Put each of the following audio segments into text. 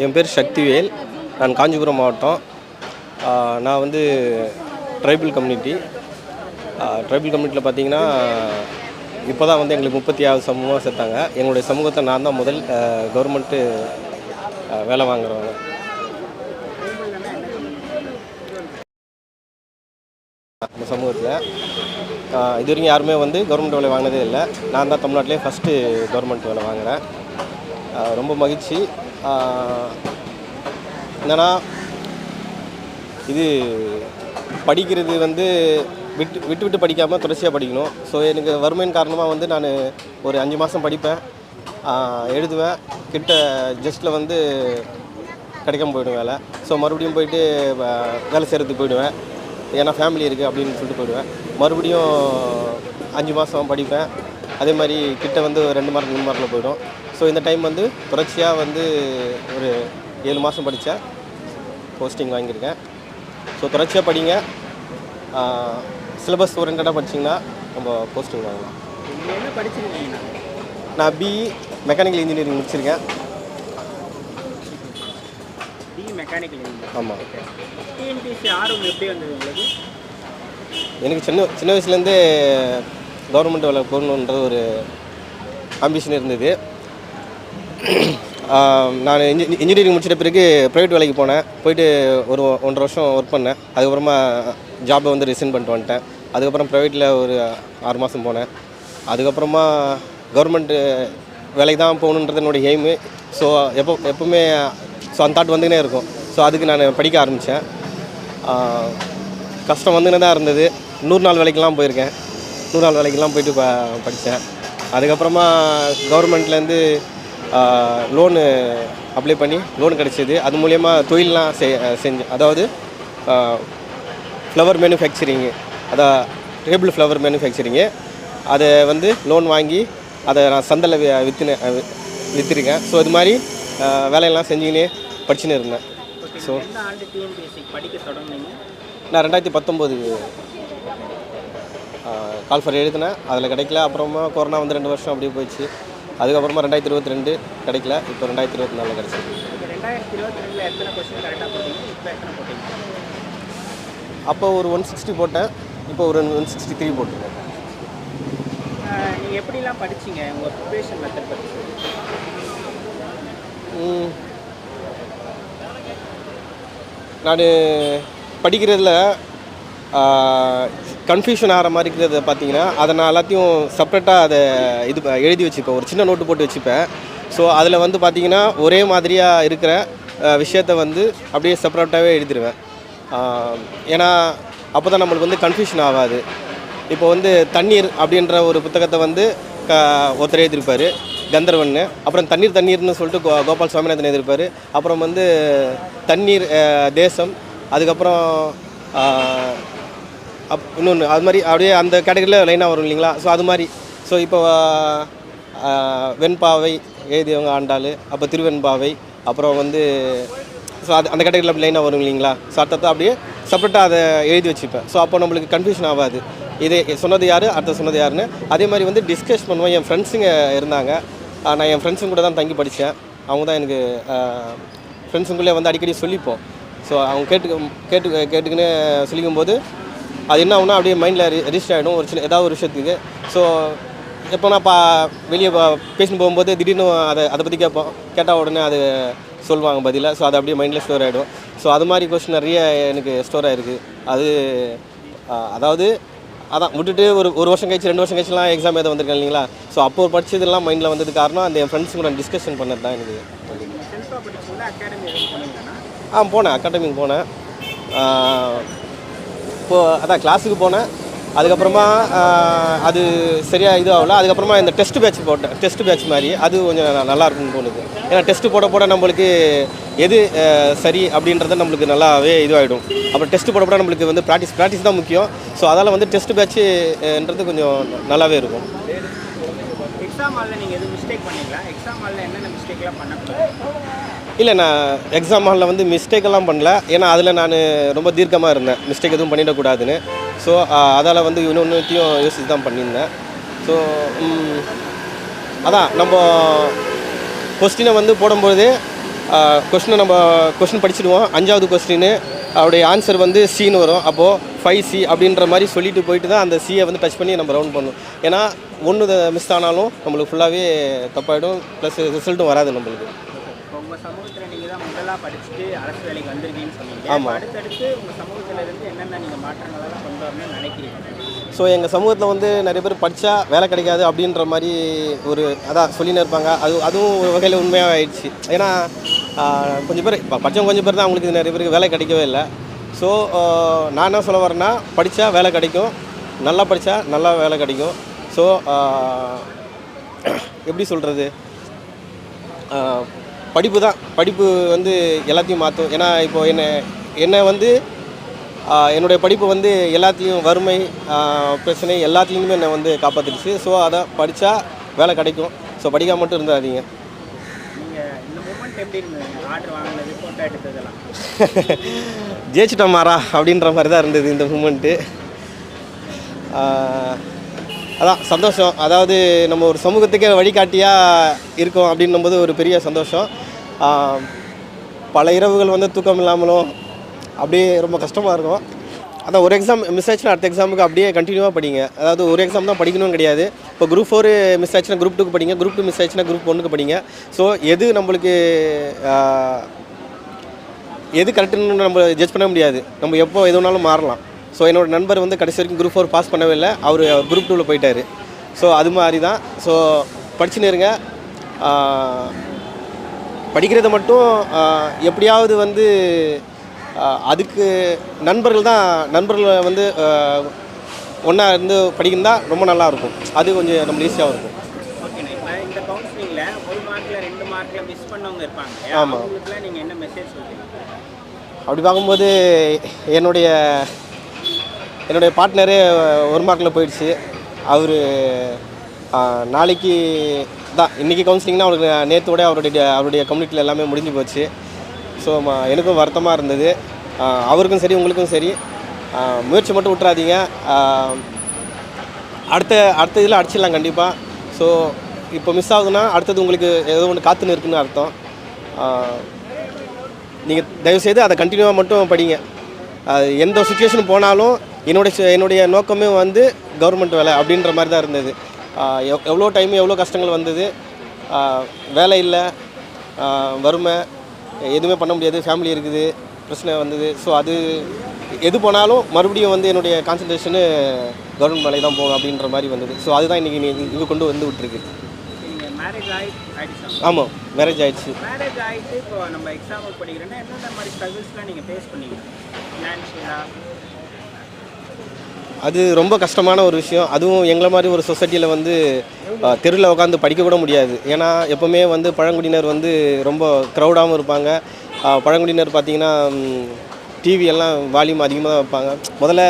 என் பேர் சக்திவேல். நான் காஞ்சிபுரம் மாவட்டம். நான் வந்து ட்ரைபல் கம்யூனிட்டியில் பார்த்தீங்கன்னா இப்போ தான் வந்து எங்களுக்கு 36 சமூகமாக சேர்த்தாங்க. எங்களுடைய சமூகத்தை நான் தான் முதல் கவர்மெண்ட்டு வேலை வாங்குறவங்க. அந்த சமூகத்தில் இது வரைக்கும் யாருமே வந்து கவர்மெண்ட் வேலை வாங்கினதே இல்லை. நான் தான் தமிழ்நாட்டிலே ஃபஸ்ட்டு கவர்மெண்ட் வேலை வாங்குகிறேன். ரொம்ப மகிழ்ச்சி. என்னென்னா இது படிக்கிறது வந்து விட்டு படிக்காமல் தொடர்ச்சியாக படிக்கணும். ஸோ எனக்கு வறுமையின் காரணமாக வந்து நான் ஒரு 5 மாதம் படிப்பேன், எழுதுவேன், கிட்ட ஜஸ்ட்டில் வந்து கிடைக்காம போய்டும் வேலை. ஸோ மறுபடியும் போயிட்டு வேலை செய்கிறதுக்கு போயிடுவேன், ஏன்னா ஃபேமிலி இருக்குது அப்படின்னு சொல்லிட்டு போயிடுவேன். மறுபடியும் 5 மாதம் படிப்பேன், அதே மாதிரி கிட்ட வந்து 2 மார்க் 3 மார்க்கில் போயிடும். ஸோ இந்த டைம் வந்து தொடர்ச்சியாக வந்து ஒரு 7 மாதம் படித்தேன், போஸ்டிங் வாங்கியிருக்கேன். ஸோ தொடர்ச்சியாக படிங்க, சிலபஸ் ஓரியன்டாக படிச்சிங்கன்னா நம்ம போஸ்டிங் வாங்கலாம். என்ன படிச்சிருக்கீங்க? நான் பிஇ மெக்கானிக்கல் இன்ஜினியரிங் முடிச்சிருக்கேன். BE mechanical engineering. ஆமாம். டிஎன்பிஎஸ்சி ஆர்வம் எப்படி வந்தது உங்களுக்கு? எனக்கு சின்ன வயசுலேருந்தே கவர்மெண்ட் வேலை போகணுன்ற ஒரு ஆம்பிஷன் இருந்தது. நான் இன்ஜினியரிங் முடிச்சிட்ட பிறகு ப்ரைவேட் வேலைக்கு போனேன். போயிட்டு ஒரு 1.5 வருஷம் ஒர்க் பண்ணேன். அதுக்கப்புறமா ஜாபை வந்து ரிசைன் பண்ணிட்டு வந்துட்டேன். அதுக்கப்புறம் ப்ரைவேட்டில் ஒரு 6 மாதம் போனேன். அதுக்கப்புறமா கவர்மெண்ட்டு வேலைக்கு தான் போகணுன்றது என்னோடய எய்மு. ஸோ எப்போவுமே அந்த தாட் வந்துக்கினே இருக்கும். ஸோ அதுக்கு நான் படிக்க ஆரம்பித்தேன். கஷ்டம் வந்துக்கினே தான் இருந்தது. 100 நாள் வேலைக்கெலாம் போயிருக்கேன். 100 நாள் வேலைக்கெலாம் போயிட்டு படித்தேன். அதுக்கப்புறமா கவர்மெண்ட்லேருந்து லோனு அப்ளை பண்ணி லோன் கிடச்சிது. அது மூலயமா தொழிலெலாம் செஞ்சேன். அதாவது ஃப்ளவர் மேனுஃபேக்சரிங்கு, அதான் டேபிள் ஃப்ளவர் மேனுஃபேக்சரிங்கு, அதை வந்து லோன் வாங்கி அதை நான் சந்தையில் விற்றுருக்கேன். ஸோ இது மாதிரி வேலையெல்லாம் செஞ்சுக்கினே படிச்சுன்னு இருந்தேன். ஸோ படிக்க தொடங்கினீங்க? நான் 2019 கால்ஃபர் எழுதினேன், அதில் கிடைக்கல. அப்புறமா கொரோனா வந்து 2 வருஷம் அப்படியே போயிடுச்சு. அதுக்கப்புறமா 2022 கிடைக்கல. இப்போ 2024 கிடச்சிருக்கு. 2022 எத்தனை கொஸ்டின் கரெக்டாக போட்டீங்க? இப்போ எத்தனை போட்டீங்க? அப்போ ஒரு 160 போட்டேன், இப்போ ஒரு 163 போட்டிருக்கேன். நீங்கள் எப்படிலாம் படிச்சிங்க? உங்கள் ப்ரிப்பரேஷன் மெத்தட் பற்றி நான் படிக்கிறதுல கன்ஃபியூஷன் ஆகிற மாதிரி இருக்கிறத பார்த்தீங்கன்னா, அதை நான் எல்லாத்தையும் செப்ரேட்டாக அதை எழுதி வச்சுப்பேன், ஒரு சின்ன நோட்டு போட்டு வச்சுப்பேன். ஸோ அதில் வந்து பார்த்திங்கன்னா ஒரே மாதிரியாக இருக்கிற விஷயத்தை வந்து அப்படியே செப்ரேட்டாகவே எழுதிடுவேன். ஏன்னா அப்போ தான் நம்மளுக்கு வந்து கன்ஃபியூஷன் ஆகாது. இப்போ வந்து தண்ணீர் அப்படின்ற ஒரு புத்தகத்தை வந்து ஒருத்தர் எழுதியிருப்பார், கந்தர்வன். அப்புறம் தண்ணீர்னு சொல்லிட்டு கோபால் சுவாமிநாதன் எழுதியிருப்பார். அப்புறம் வந்து தண்ணீர் தேசம், அதுக்கப்புறம் இன்னொன்று அது மாதிரி அப்படியே அந்த கேட்டகரியில் லைனாக வரும் இல்லைங்களா? ஸோ அது மாதிரி. ஸோ இப்போ வெண்பாவை எழுதியவங்க ஆண்டாள், அப்போ திருவெண்பாவை, அப்புறம் வந்து ஸோ அந்த கேட்டகரியில் அப்படி லைனாக வரும் இல்லைங்களா? ஸோ அர்த்தத்தை அப்படியே செப்பரேட்டாக அதை எழுதி வச்சுப்பேன். ஸோ அப்போ நம்மளுக்கு கன்ஃபியூஷன் ஆகாது, இது சொன்னது யார், அடுத்த சொன்னது யாருன்னு. அதே மாதிரி வந்து டிஸ்கஸ் பண்ணுவேன். என் ஃப்ரெண்ட்ஸுங்க இருந்தாங்க, நான் என் ஃப்ரெண்ட்ஸுங்க கூட தான் தங்கி படித்தேன். அவங்க தான் எனக்கு ஃப்ரெண்ட்ஸுங்களே வந்து அடிக்கடி சொல்லிப்போம். ஸோ அவங்க கேட்டுக்குன்னு சொல்லிக்கும்போது அது என்ன ஆகுனா அப்படியே மைண்டில் ரெஜிஸ்டர் ஆகிடும் ஒரு சின்ன ஏதாவது ஒரு விஷயத்துக்கு. ஸோ எப்போ நான் வெளியே பேசின்னு போகும்போது திடீர்னு அதை பற்றி கேட்டால் உடனே அது சொல்லுவாங்க பதிலாக. ஸோ அது அப்படியே மைண்டில் ஸ்டோர் ஆகிடும். ஸோ அது மாதிரி கொஸ்டின் நிறைய எனக்கு ஸ்டோர் ஆகிருக்கு. அது அதாவது அதான் விட்டுட்டு ஒரு வருஷம் கழிச்சு 2 வருஷம் கழிச்சுலாம் எக்ஸாம் எதாவது வந்திருக்கேன் இல்லைங்களா? ஸோ அப்போ படித்ததெல்லாம் மைண்டில் வந்தது காரணம் அந்த என் ஃப்ரெண்ட்ஸுங்க நான் டிஸ்கஷன் பண்ணது தான் எனக்கு. போனேன், அகாடமிக்கு போனேன். இப்போது அதான் கிளாஸுக்கு போனேன். அதுக்கப்புறமா அது சரியாக இது ஆகல. அதுக்கப்புறமா இந்த டெஸ்ட் பேட்ச் போட்டேன், டெஸ்ட் பேட்ச் மாதிரி. அது கொஞ்சம் நல்லாயிருக்குன்னு தோணுது. ஏன்னா டெஸ்ட்டு போட நம்மளுக்கு எது சரி அப்படின்றத நம்மளுக்கு நல்லாவே இதுவாகிடும். அப்புறம் டெஸ்ட்டு போட நம்மளுக்கு வந்து ப்ராக்டிஸ் தான் முக்கியம். ஸோ அதால் வந்து டெஸ்ட் பேட்சுன்றது கொஞ்சம் நல்லாவே இருக்கும். எக்ஸாம் ஹாலில் நீங்கள் எதுவும் மிஸ்டேக் பண்ணீங்களா? எக்ஸாம் ஹாலில் என்னென்ன மிஸ்டேக்லாம் பண்ணக்கூடாது? இல்லை, நான் எக்ஸாம் ஹாலில் வந்து மிஸ்டேக்கெல்லாம் பண்ணல. ஏன்னா அதில் நான் ரொம்ப தீர்க்கமாக இருந்தேன், மிஸ்டேக் எதுவும் பண்ணிடக்கூடாதுன்னு. ஸோ அதால் வந்து இன்னொன்றுத்தையும் யோசித்து தான் பண்ணியிருந்தேன். ஸோ அதான் நம்ம கொஸ்டினை வந்து போடும்போது கொஸ்டினை நம்ம கொஸ்டின் படிச்சிடுவோம். 5வது கொஸ்டின் அவருடைய ஆன்சர் வந்து சின்னு வரும். அப்போது 5C அப்படின்ற மாதிரி சொல்லிட்டு போயிட்டு தான் அந்த சியை வந்து டச் பண்ணி நம்ம ரவுண்ட் பண்ணணும். ஏன்னா ஒன்று மிஸ் ஆனாலும் நம்மளுக்கு ஃபுல்லாகவே தப்பாயிடும், ப்ளஸ் ரிசல்ட்டும் வராது நம்மளுக்கு. இப்போ உங்கள் சமூகத்தில் நீங்கள் தான் முதலாக படிச்சுட்டு அரசு வேலைக்கு வந்திருக்கீங்கன்னு சொன்னீங்க. ஆமாம். அடுத்தடுத்து உங்கள் சமூகத்தில் இருந்து என்னென்ன நீங்கள் மாற்றங்களெல்லாம் கொண்டு வரணும்னு நினைக்கிறீங்க? ஸோ எங்கள் சமூகத்தில் வந்து நிறைய பேர் படித்தா வேலை கிடைக்காது அப்படின்ற மாதிரி ஒரு அதான் சொல்லின்னு இருப்பாங்க. அதுவும் ஒரு வகையில் உண்மையாக ஆயிடுச்சு. ஏன்னா கொஞ்சம் பேர் இப்போ படித்தவங்க கொஞ்சம் பேர் தான் அவங்களுக்கு நிறைய பேருக்கு வேலை கிடைக்கவே இல்லை. ஸோ நான் என்ன சொல்ல வரேன்னா, படித்தா வேலை கிடைக்கும், நல்லா படித்தா நல்லா வேலை கிடைக்கும். ஸோ எப்படி சொல்கிறது, படிப்பு வந்து எல்லாத்தையும் மாற்றும். ஏன்னா இப்போது என்னை வந்து என்னுடைய படிப்பு வந்து எல்லாத்தையும் வறுமை பிரச்சனை எல்லாத்துலேயுமே என்னை வந்து காப்பாற்றிடுச்சு. ஸோ அதை படித்தா வேலை கிடைக்கும். ஸோ படிக்காம மட்டும் இருந்தாதீங்க. நீங்கள் இந்த மூமெண்ட் எப்படி இருந்தது? ஆர்டர் வாங்கினது, ஃபோட்டோ எடுத்ததெல்லாம் ஜெயிச்சிட்டோம் மாறா அப்படின்ற மாதிரி தான் இருந்தது இந்த மூமெண்ட்டு. அதான் சந்தோஷம். அதாவது நம்ம ஒரு சமூகத்துக்கே வழிகாட்டியாக இருக்கோம் அப்படின்னும்போது ஒரு பெரிய சந்தோஷம். பல இரவுகள் வந்து தூக்கம் இல்லாமலும் அப்படியே ரொம்ப கஷ்டமாக இருக்கும். அதான் ஒரு எக்ஸாம் மிஸ் ஆச்சுன்னா அடுத்த எக்ஸாமுக்கு அப்படியே கண்டினியூவாக படிங்க. அதாவது ஒரு எக்ஸாம் தான் படிக்கணும்னு கிடையாது. இப்போ குரூப் 4 மிஸ் ஆச்சுன்னா குரூப் 2க்கு படிங்க, குரூப் 2 மிஸ் ஆச்சுன்னா குரூப் 1க்கு படிங்க. ஸோ எது நம்மளுக்கு எது கரெக்டுன்னு நம்ம ஜட்ஜ் பண்ண முடியாது. நம்ம எப்போ எது வேணாலும் மாறலாம். ஸோ என்னோடய நண்பர் வந்து கடைசி வரைக்கும் குரூப் 4 பாஸ் பண்ணவே இல்லை. அவர் குரூப் 2வில் போயிட்டார். ஸோ அது மாதிரி தான். ஸோ படிச்சுன்னு இருங்க. படிக்கிறத மட்டும் எப்படியாவது வந்து அதுக்கு நண்பர்கள் வந்து ஒன்றா இருந்து படிக்கிறதா ரொம்ப நல்லாயிருக்கும். அது கொஞ்சம் நம்ம ஈஸியாக இருக்கும். ஓகேண்ணா. இப்போ இந்த கவுன்சிலிங்கில் 1 மார்க்கில் 2 மார்க்கில் மிஸ் பண்ணவங்க இருப்பாங்க. ஆமாம். அவங்களுக்குலாம் நீங்கள் என்ன மெசேஜ் சொல்கிறீங்க? அப்படி பார்க்கும்போது என்னுடைய பார்ட்னரே 1 மார்க்கில் போயிடுச்சு. அவர் நாளைக்கு தான் இன்றைக்கி கவுன்சிலிங்னா அவருக்கு நேற்றோட அவருடைய கம்யூனிட்டியில் எல்லாமே முடிஞ்சு போச்சு. ஸோ எனக்கும் வருத்தமாக இருந்தது. அவருக்கும் சரி உங்களுக்கும் சரி, முயற்சி மட்டும் விட்டுறாதீங்க. அடுத்த இதில் அடிச்சிடலாம் கண்டிப்பாக. ஸோ இப்போ மிஸ் ஆகுதுன்னா அடுத்தது உங்களுக்கு ஏதோ ஒன்று காத்துன்னு இருக்குன்னு அர்த்தம். நீங்கள் தயவுசெய்து அதை கண்டினியூவாக மட்டும் படிங்க. எந்த சுச்சுவேஷன் போனாலும் என்னுடைய நோக்கமே வந்து கவர்மெண்ட் வேலை அப்படின்ற மாதிரி தான் இருந்தது. எவ்வளோ டைம் எவ்வளோ கஷ்டங்கள் வந்தது, வேலை இல்லை, வறுமை, எதுவுமே பண்ண முடியாது, ஃபேமிலி இருக்குது, பிரச்சனை வந்தது. ஸோ அது எது போனாலும் மறுபடியும் வந்து என்னுடைய கான்சன்ட்ரேஷனு கவர்மெண்ட் வேலை தான் போகும் அப்படின்ற மாதிரி வந்தது. ஸோ அதுதான் இன்றைக்கி இங்கே கொண்டு வந்து விட்டுருக்கு. நீங்கள் மேரேஜ் ஆகிடுச்சா? ஆமாம், மேரேஜ் ஆகிடுச்சு. மேரேஜ் ஆகிட்டு இப்போ நம்ம எக்ஸாமுக்கு படிக்கிறோன்னா என்னென்ன மாதிரி ஸ்ட்ரகிள்ஸ்லாம் நீங்கள் ஃபேஸ் பண்ணீங்க? ஃபினான்ஷியலாக அது ரொம்ப கஷ்டமான ஒரு விஷயம். அதுவும் எங்களை மாதிரி ஒரு சொசைட்டியில் வந்து தெருவில் உட்காந்து படிக்கக்கூட முடியாது. ஏன்னா எப்போவுமே வந்து பழங்குடியினர் வந்து ரொம்ப க்ரௌடாகவும் இருப்பாங்க. பழங்குடியினர் பார்த்திங்கன்னா டிவி எல்லாம் வால்யூம் அதிகமாக தான் வைப்பாங்க. முதல்ல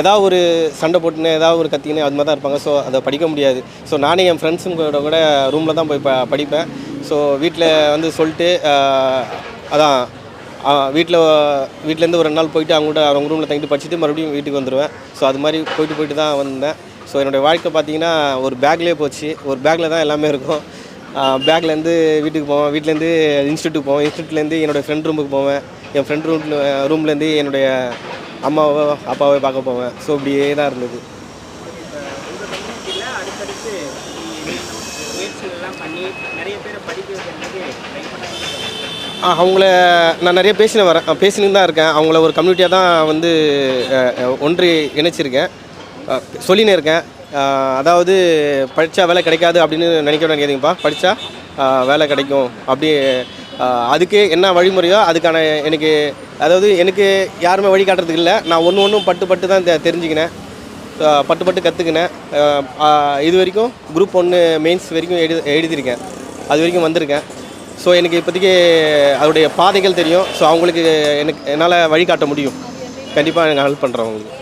ஏதாவது ஒரு சண்டை போட்டுன்னு ஏதாவது ஒரு கத்தின்னு அது மாதிரி தான் இருப்பாங்க. ஸோ அதை படிக்க முடியாது. ஸோ நானே என் ஃப்ரெண்ட்ஸுங்களோட கூட ரூமில் தான் போய் படிப்பேன். ஸோ வீட்டில் வந்து சொல்லிட்டு அதான் வீட்டிலேருந்து ஒரு 2 நாள் போயிட்டு அவங்க ரூமில் தங்கிட்டு படிச்சுட்டு மறுபடியும் வீட்டுக்கு வந்துடுவேன். ஸோ அது மாதிரி போயிட்டு தான் வந்தேன். ஸோ என்னுடைய வாழ்க்கை பார்த்திங்கன்னா ஒரு பேக்லேயே போச்சு. ஒரு பேக்கில் தான் எல்லாமே இருக்கும். பேக்லேருந்து வீட்டுக்கு போவேன், வீட்டிலேருந்து இன்ஸ்டியூட்டுக்கு போவேன், இன்ஸ்டியூட்லேருந்து என்னோடய ஃப்ரெண்ட் ரூமுக்கு போவேன், என் ஃப்ரெண்ட் ரூம்லேருந்து என்னுடைய அம்மாவோ அப்பாவோ பார்க்க போவேன். ஸோ இப்படியே தான் இருந்தது. அடுத்தடுத்து முயற்சிகள்லாம் பண்ணி நிறைய பேரை படிக்க வைக்கிறதுக்கு ட்ரை பண்ணாங்க. அவங்கள நான் நிறைய பேசின்னு தான் இருக்கேன். அவங்கள ஒரு கம்யூனிட்டியாக தான் வந்து ஒன்றி இணைச்சிருக்கேன், சொல்லினே இருக்கேன். அதாவது படித்தா வேலை கிடைக்காது அப்படின்னு நினைக்கிறேன். படித்தா வேலை கிடைக்கும் அப்படி. அதுக்கு என்ன வழிமுறையோ அதுக்கான எனக்கு யாருமே வழி காட்டுறதுக்கு இல்லை. நான் ஒன்றும் பட்டு தான் தெரிஞ்சுக்கினேன், பட்டு கற்றுக்கினேன். இது வரைக்கும் குரூப் 1 மெயின்ஸ் வரைக்கும் எழுதியிருக்கேன், அது வரைக்கும் வந்திருக்கேன். ஸோ எனக்கு இப்போதைக்கு அதோடைய பாதைகள் தெரியும். ஸோ அவங்களுக்கு என்னால் வழிகாட்ட முடியும். கண்டிப்பாக எனக்கு ஹெல்ப் பண்ணுறேன் அவங்களுக்கு.